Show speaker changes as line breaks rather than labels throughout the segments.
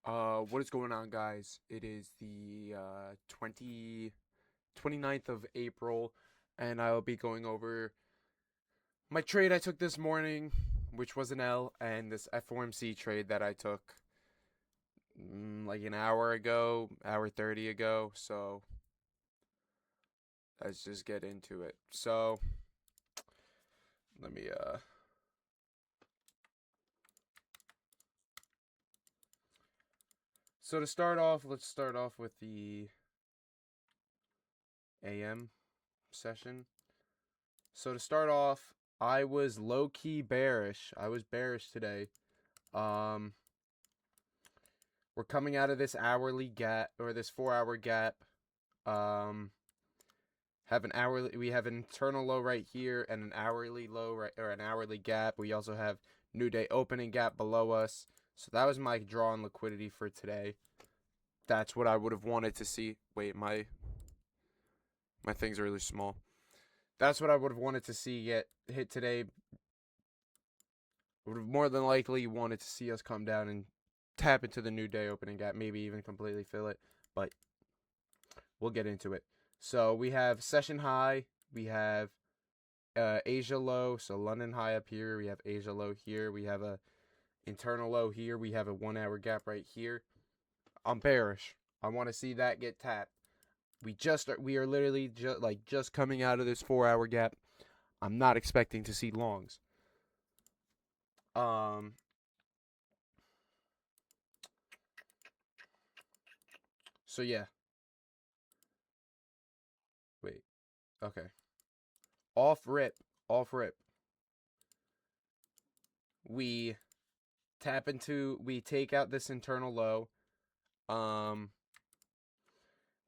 What is going on, guys? It is the 29th of April, and I'll be going over my trade I took this morning, which was an L, and this FOMC trade that I took like an hour ago, hour 30 ago. So let's just get into it. So let me So to start off, let's start off with the AM session. So to start off, I was low key bearish. I was bearish today. Um, we're coming out of this hourly gap or this 4 hour gap. Um, we have an internal low right here and an hourly low right or an hourly gap. We also have new day opening gap below us. So that was my draw on liquidity for today. That's what I would have wanted to see. Wait, my things are really small. That's what I would have wanted to see get hit today. Would have more than likely wanted to see us come down and tap into the new day opening gap, maybe even completely fill it, but we'll get into it. So we have session high, we have Asia low, so London high up here, we have Asia low here, we have a internal low here, we have a 1 hour gap right here. I'm bearish. I want to see that get tapped. We are literally just coming out of this 4 hour gap. I'm not expecting to see longs. So yeah. Wait. Okay. Off rip. We take out this internal low.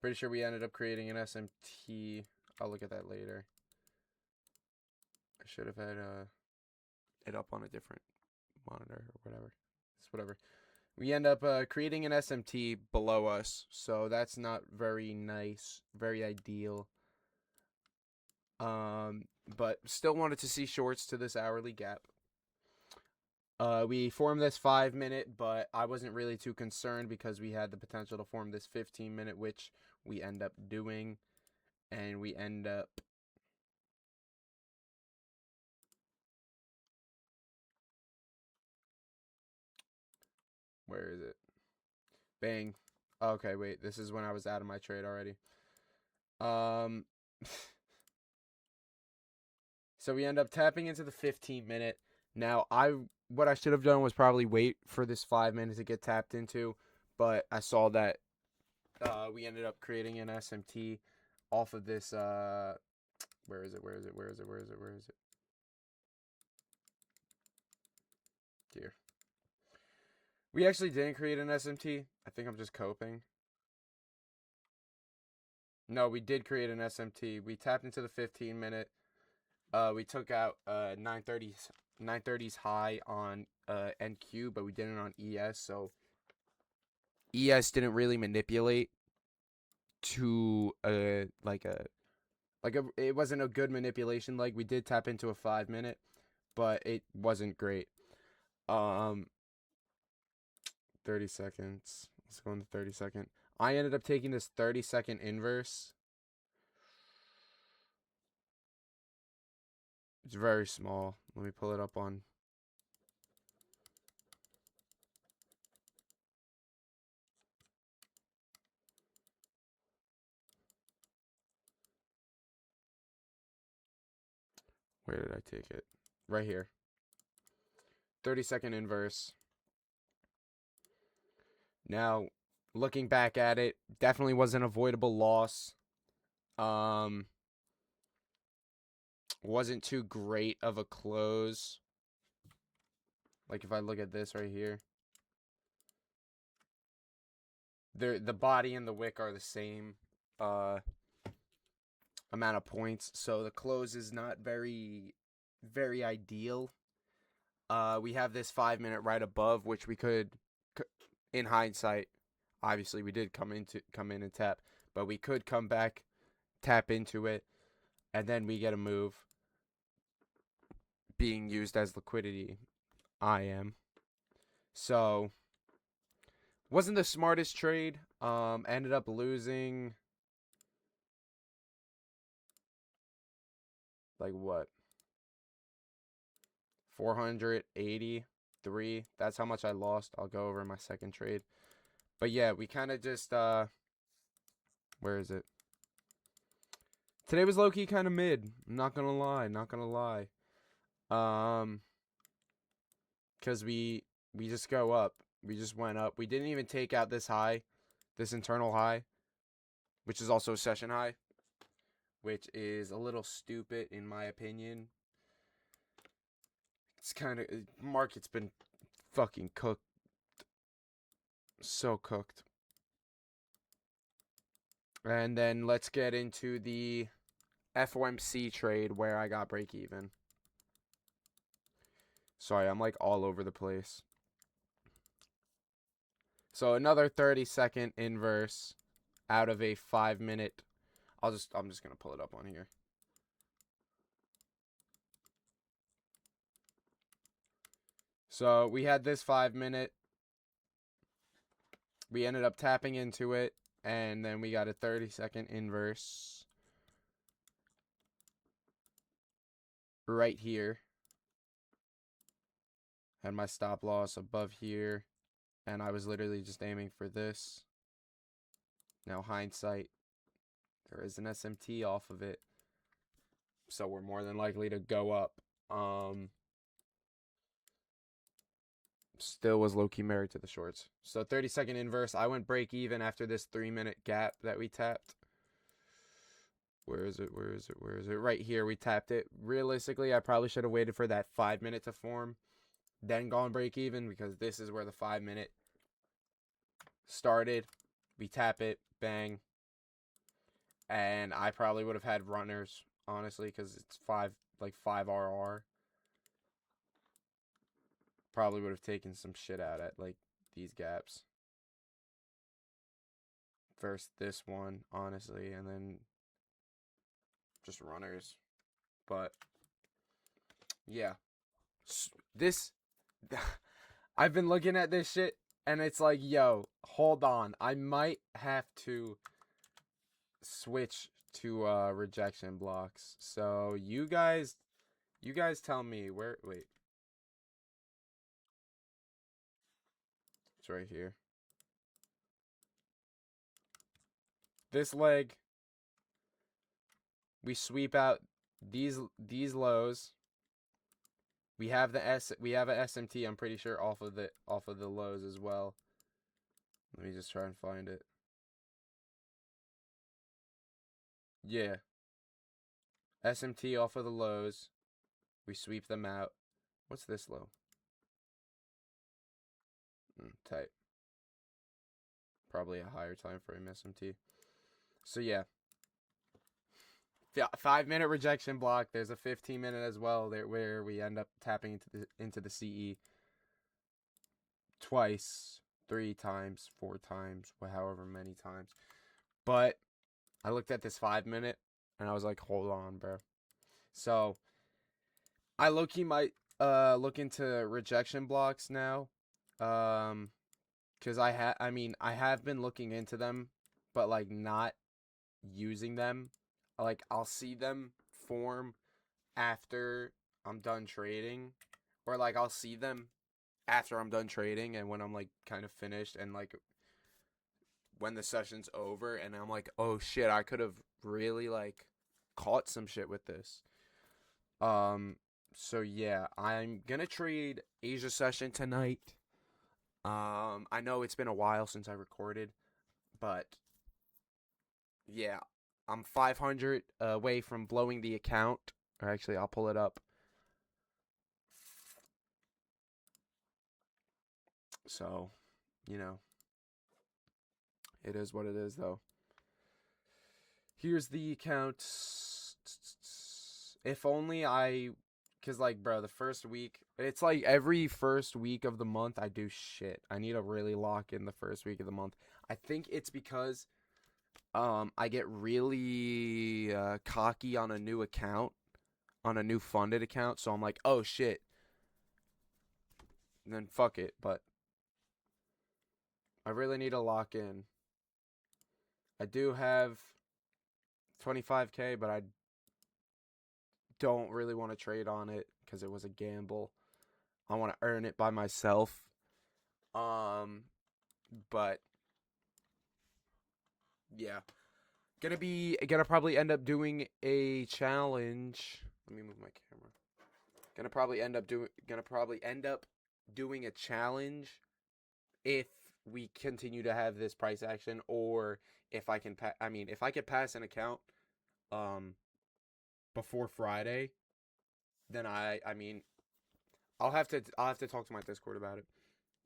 Pretty sure we ended up creating an SMT. I'll look at that later. I should have had it up on a different monitor or whatever. It's whatever. We end up creating an SMT below us, so that's not very nice, very ideal. But still wanted to see shorts to this hourly gap. We formed this 5-minute, but I wasn't really too concerned because we had the potential to form this 15-minute, which we end up doing, and we end up where is it? Bang. Okay, wait, this is when I was out of my trade already. So we end up tapping into the 15-minute. Now, what I should have done was probably wait for this 5 minutes to get tapped into, but I saw that we ended up creating an SMT off of this. Where is it? Here. We actually didn't create an SMT. I think I'm just coping. No, we did create an SMT. We tapped into the 15-minute. We took out 930's high on NQ, but we didn't on ES. So ES didn't really manipulate to it wasn't a good manipulation. Like we did tap into a 5-minute, but it wasn't great. 30 seconds. Let's go on the 30-second. I ended up taking this 30-second inverse. It's very small. Let me pull it up on. Where did I take it? Right here. 30-second inverse. Now, looking back at it, definitely was an avoidable loss. Wasn't too great of a close. Like if I look at this right here, the body and the wick are the same amount of points, so the close is not very ideal. We have this 5-minute right above, which we could, in hindsight, obviously we did come in and tap, but we could come back, tap into it, and then we get a move being used as liquidity. I am. So Wasn't the smartest trade. Ended up losing like what? 483. That's how much I lost. I'll go over my second trade. But yeah, we kind of just where is it? Today was low key kind of mid. I'm not gonna lie, not gonna lie. Cause we just go up. We just went up. We didn't even take out this high, this internal high, which is also a session high, which is a little stupid in my opinion. It's kind of market's been fucking cooked, so cooked. And then let's get into the FOMC trade where I got break even. Sorry, I'm like all over the place. So another 30-second inverse out of a 5-minute. I'm just gonna pull it up on here. So we had this 5-minute. We ended up tapping into it, and then we got a 30-second inverse right here. Had my stop loss above here, and I was literally just aiming for this. Now hindsight, there is an SMT off of it, so we're more than likely to go up. Still was low-key married to the shorts. So 30-second inverse. I went break even after this 3-minute gap that we tapped. Where is it? Where is it? Where is it? Right here, we tapped it. Realistically, I probably should have waited for that 5-minute to form, then gone break even, because this is where the 5-minute started. We tap it, bang. And I probably would have had runners, honestly, because it's 5 RR. Probably would have taken some shit out at like these gaps. First this one, honestly, and then just runners. But yeah, this I've been looking at this shit and it's like, yo, hold on, I might have to switch to rejection blocks. So you guys tell me where. Wait, it's right here. This leg, we sweep out these lows. We have a SMT, I'm pretty sure, off of the lows as well. Let me just try and find it. Yeah. SMT off of the lows. We sweep them out. What's this low? Tight. Probably a higher time frame SMT. So yeah. 5-minute rejection block. There's a 15-minute as well there where we end up tapping into the CE twice, 3 times, 4 times, however many times. But I looked at this 5-minute and I was like, hold on, bro. So I low-key might look into rejection blocks now. Cause I have been looking into them, but like not using them. Like I'll see them form after I'm done trading, or like I'll see them after I'm done trading and when I'm like kind of finished and like when the session's over and I'm like, oh shit, I could have really like caught some shit with this. So yeah, I'm gonna trade Asia session tonight. I know it's been a while since I recorded, but yeah, I'm 500 away from blowing the account. Or actually, I'll pull it up. So, you know, it is what it is, though. Here's the account. If only because, like, bro, the first week, it's like every first week of the month, I do shit. I need to really lock in the first week of the month. I think it's because I get really cocky on a new account, on a new funded account. So I'm like, oh shit. And then fuck it. But I really need to lock in. I do have 25K, but I don't really want to trade on it because it was a gamble. I want to earn it by myself. But yeah, gonna probably end up doing a challenge. Let me move my camera. Gonna probably end up doing a challenge if we continue to have this price action, or if I can if I could pass an account um before Friday, then I mean I'll have to talk to my Discord about it.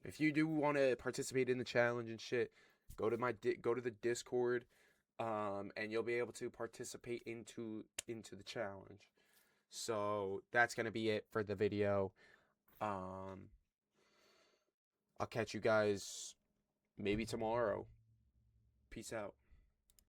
If you do want to participate in the challenge and shit, go to the Discord, and you'll be able to participate into the challenge. So that's gonna be it for the video. Um, I'll catch you guys maybe tomorrow. Peace out.